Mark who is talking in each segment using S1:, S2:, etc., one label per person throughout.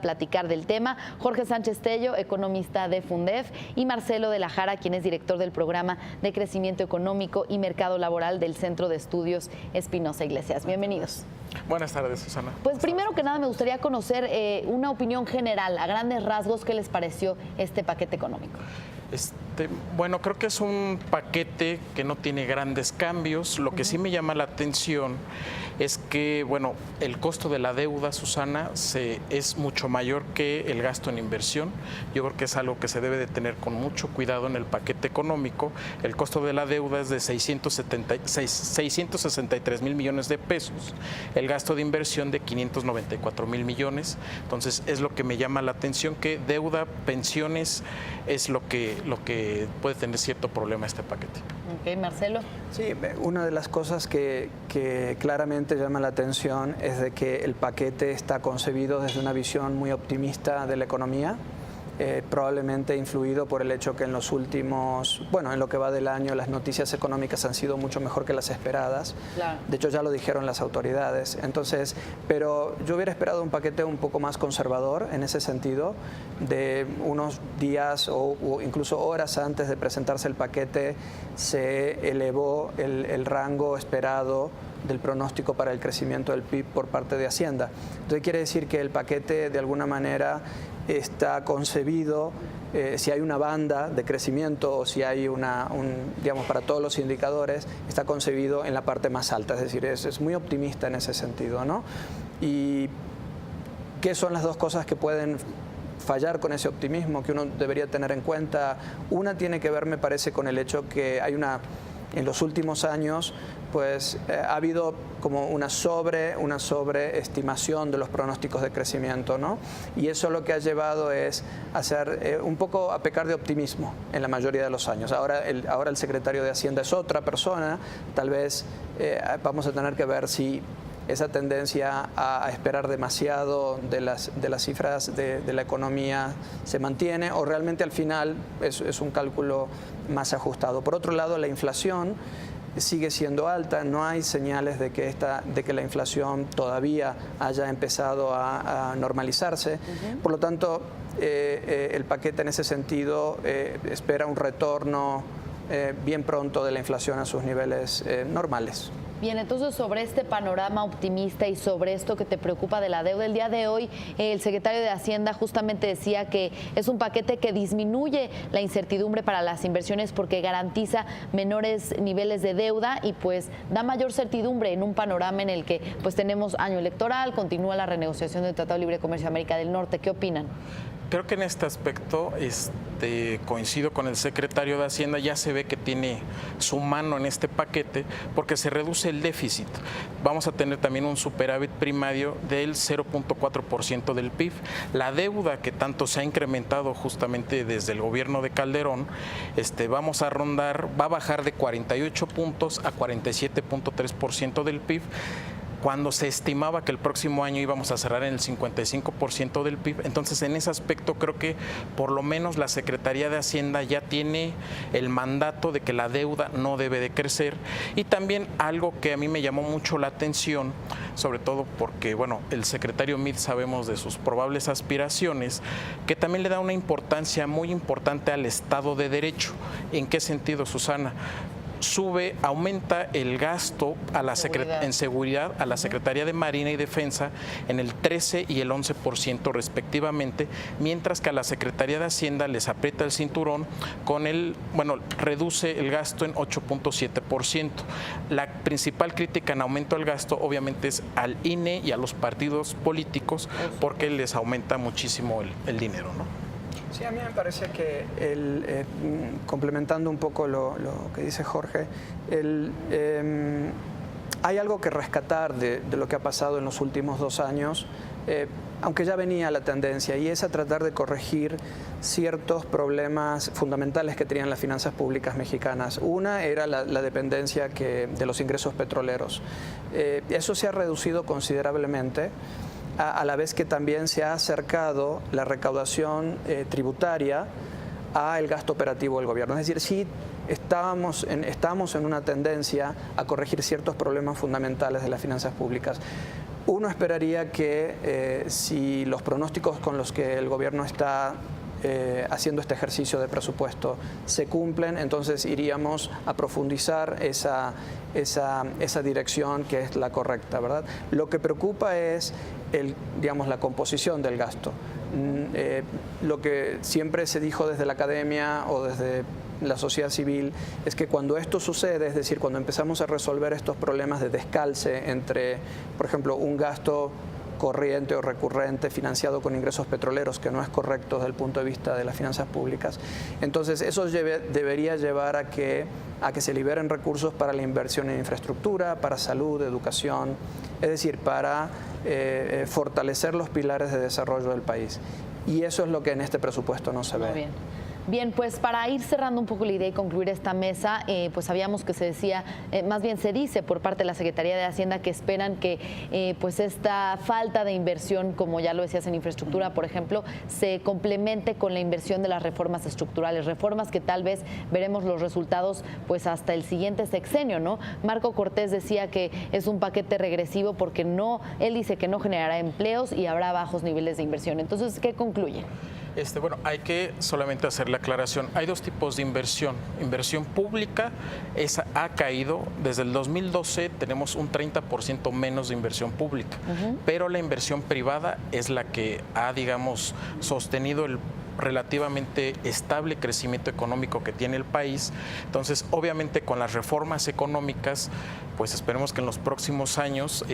S1: platicar del tema, Jorge Sánchez Tello, economista de Fundef, y Marcelo de la Jara, quien es director del Programa de Crecimiento Económico y Mercado Laboral del Centro de Estudios Espinosa Iglesias. Bienvenidos.
S2: Buenas tardes, Susana.
S1: Pues primero que nada me gustaría conocer una opinión general, a grandes rasgos, ¿qué les pareció este paquete económico?
S2: Bueno, creo que es un paquete que no tiene grandes cambios. Lo que sí me llama la atención es que, bueno, el costo de la deuda, Susana, es mucho mayor que el gasto en inversión. Yo creo que es algo que se debe de tener con mucho cuidado en el paquete económico. El costo de la deuda es de 663 mil millones de pesos. El gasto de inversión de 594 mil millones. Entonces, es lo que me llama la atención, que deuda, pensiones, es lo que puede tener cierto problema este paquete.
S1: Ok, Marcelo.
S3: Sí, una de las cosas que claramente llama la atención es de que el paquete está concebido desde una visión muy optimista de la economía, probablemente influido por el hecho que en los últimos, en lo que va del año, las noticias económicas han sido mucho mejor que las esperadas. Claro. De hecho, ya lo dijeron las autoridades. Entonces, pero yo hubiera esperado un paquete un poco más conservador en ese sentido, de unos días o incluso horas antes de presentarse el paquete, se elevó el rango esperado del pronóstico para el crecimiento del PIB por parte de Hacienda. Entonces quiere decir que el paquete de alguna manera está concebido, si hay una banda de crecimiento o si hay digamos, para todos los indicadores, está concebido en la parte más alta, es decir, es muy optimista en ese sentido, ¿no? ¿Y qué son las dos cosas que pueden fallar con ese optimismo que uno debería tener en cuenta? Una tiene que ver, me parece, con el hecho que hay en los últimos años, pues ha habido como una sobreestimación de los pronósticos de crecimiento, ¿no? Y eso lo que ha llevado es a pecar de optimismo en la mayoría de los años. Ahora el secretario de Hacienda es otra persona, tal vez vamos a tener que ver si esa tendencia a esperar demasiado de las cifras de la economía se mantiene o realmente al final es un cálculo más ajustado. Por otro lado, la inflación sigue siendo alta, no hay señales de que la inflación todavía haya empezado a normalizarse. Por lo tanto, el paquete en ese sentido espera un retorno bien pronto de la inflación a sus niveles normales.
S1: Bien, entonces sobre este panorama optimista y sobre esto que te preocupa de la deuda, el día de hoy el secretario de Hacienda justamente decía que es un paquete que disminuye la incertidumbre para las inversiones porque garantiza menores niveles de deuda y pues da mayor certidumbre en un panorama en el que pues tenemos año electoral, continúa la renegociación del Tratado de Libre Comercio de América del Norte. ¿Qué opinan?
S2: Creo que en este aspecto coincido con el secretario de Hacienda, ya se ve que tiene su mano en este paquete porque se reduce el déficit. Vamos a tener también un superávit primario del 0.4% del PIB. La deuda que tanto se ha incrementado justamente desde el gobierno de Calderón, va a bajar de 48 puntos a 47.3% del PIB, cuando se estimaba que el próximo año íbamos a cerrar en el 55% del PIB. Entonces, en ese aspecto creo que por lo menos la Secretaría de Hacienda ya tiene el mandato de que la deuda no debe de crecer. Y también algo que a mí me llamó mucho la atención, sobre todo porque, el secretario Meade sabemos de sus probables aspiraciones, que también le da una importancia muy importante al Estado de Derecho. ¿En qué sentido, Susana? Aumenta el gasto en seguridad a la Secretaría de Marina y Defensa en el 13 y el 11% respectivamente, mientras que a la Secretaría de Hacienda les aprieta el cinturón reduce el gasto en 8.7%. La principal crítica en aumento del gasto obviamente es al INE y a los partidos políticos porque les aumenta muchísimo el dinero, ¿no?
S3: Sí, a mí me parece que, complementando un poco lo que dice Jorge, hay algo que rescatar de lo que ha pasado en los últimos 2 años, aunque ya venía la tendencia, y es a tratar de corregir ciertos problemas fundamentales que tenían las finanzas públicas mexicanas. Una era la dependencia de los ingresos petroleros. Eso se ha reducido considerablemente, a la vez que también se ha acercado la recaudación tributaria al gasto operativo del gobierno. Es decir, sí estamos en una tendencia a corregir ciertos problemas fundamentales de las finanzas públicas. Uno esperaría que si los pronósticos con los que el gobierno está haciendo este ejercicio de presupuesto se cumplen, entonces iríamos a profundizar esa dirección que es la correcta, ¿verdad? Lo que preocupa es digamos, la composición del gasto. Lo que siempre se dijo desde la academia o desde la sociedad civil es que cuando esto sucede, es decir, cuando empezamos a resolver estos problemas de descalce entre, por ejemplo, un gasto corriente o recurrente financiado con ingresos petroleros, que no es correcto desde el punto de vista de las finanzas públicas, entonces eso debería llevar a que se liberen recursos para la inversión en infraestructura, para salud, educación, es decir, para fortalecer los pilares de desarrollo del país. Y eso es lo que en este presupuesto no se ve.
S1: Muy bien. Bien, pues para ir cerrando un poco la idea y concluir esta mesa, pues sabíamos que se decía, más bien se dice por parte de la Secretaría de Hacienda que esperan que pues esta falta de inversión, como ya lo decías en infraestructura, por ejemplo, se complemente con la inversión de las reformas estructurales, reformas que tal vez veremos los resultados pues hasta el siguiente sexenio, ¿no? Marco Cortés decía que es un paquete regresivo porque él dice que no generará empleos y habrá bajos niveles de inversión. Entonces, ¿qué concluye?
S2: Bueno, hay que solamente hacer la aclaración. Hay dos tipos de inversión. Inversión pública, esa ha caído. Desde el 2012 tenemos un 30% menos de inversión pública. Pero la inversión privada es la que ha, digamos, sostenido el relativamente estable crecimiento económico que tiene el país. Entonces, obviamente con las reformas económicas, pues esperemos que en los próximos años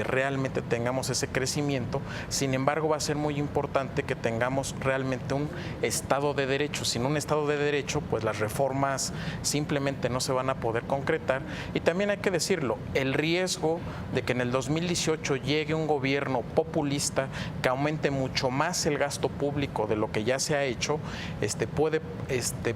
S2: realmente tengamos ese crecimiento. Sin embargo, va a ser muy importante que tengamos realmente un Estado de Derecho. Sin un Estado de Derecho, pues las reformas simplemente no se van a poder concretar. Y también hay que decirlo, el riesgo de que en el 2018 llegue un gobierno populista que aumente mucho más el gasto público de lo que ya se ha hecho, puede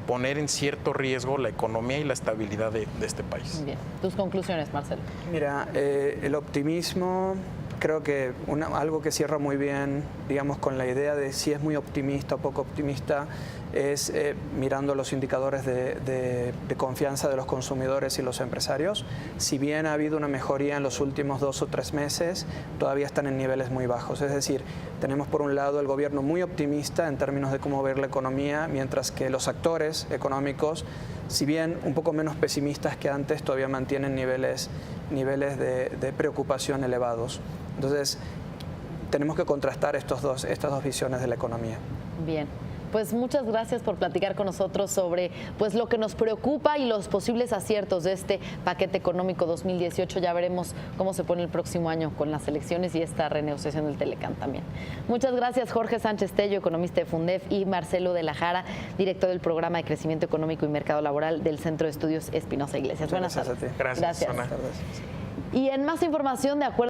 S2: poner en cierto riesgo la economía y la estabilidad de este país.
S1: Bien. ¿Tus conclusiones, Marcelo?
S3: Mira, el optimismo, creo que algo que cierra muy bien, digamos, con la idea de si es muy optimista o poco optimista, es mirando los indicadores de confianza de los consumidores y los empresarios. Si bien ha habido una mejoría en los últimos 2 o 3 meses, todavía están en niveles muy bajos. Es decir, tenemos por un lado el gobierno muy optimista en términos de cómo ver la economía, mientras que los actores económicos, si bien un poco menos pesimistas que antes, todavía mantienen niveles de preocupación elevados. Entonces, tenemos que contrastar estas dos visiones de la economía.
S1: Bien. Pues muchas gracias por platicar con nosotros sobre pues lo que nos preocupa y los posibles aciertos de este paquete económico 2018. Ya veremos cómo se pone el próximo año con las elecciones y esta renegociación del Telecán también. Muchas gracias, Jorge Sánchez Tello, economista de Fundef, y Marcelo de la Jara, director del Programa de Crecimiento Económico y Mercado Laboral del Centro de Estudios Espinosa Iglesias. Buenas tardes.
S2: Gracias.
S3: Buenas tardes.
S1: Y en más información, de acuerdo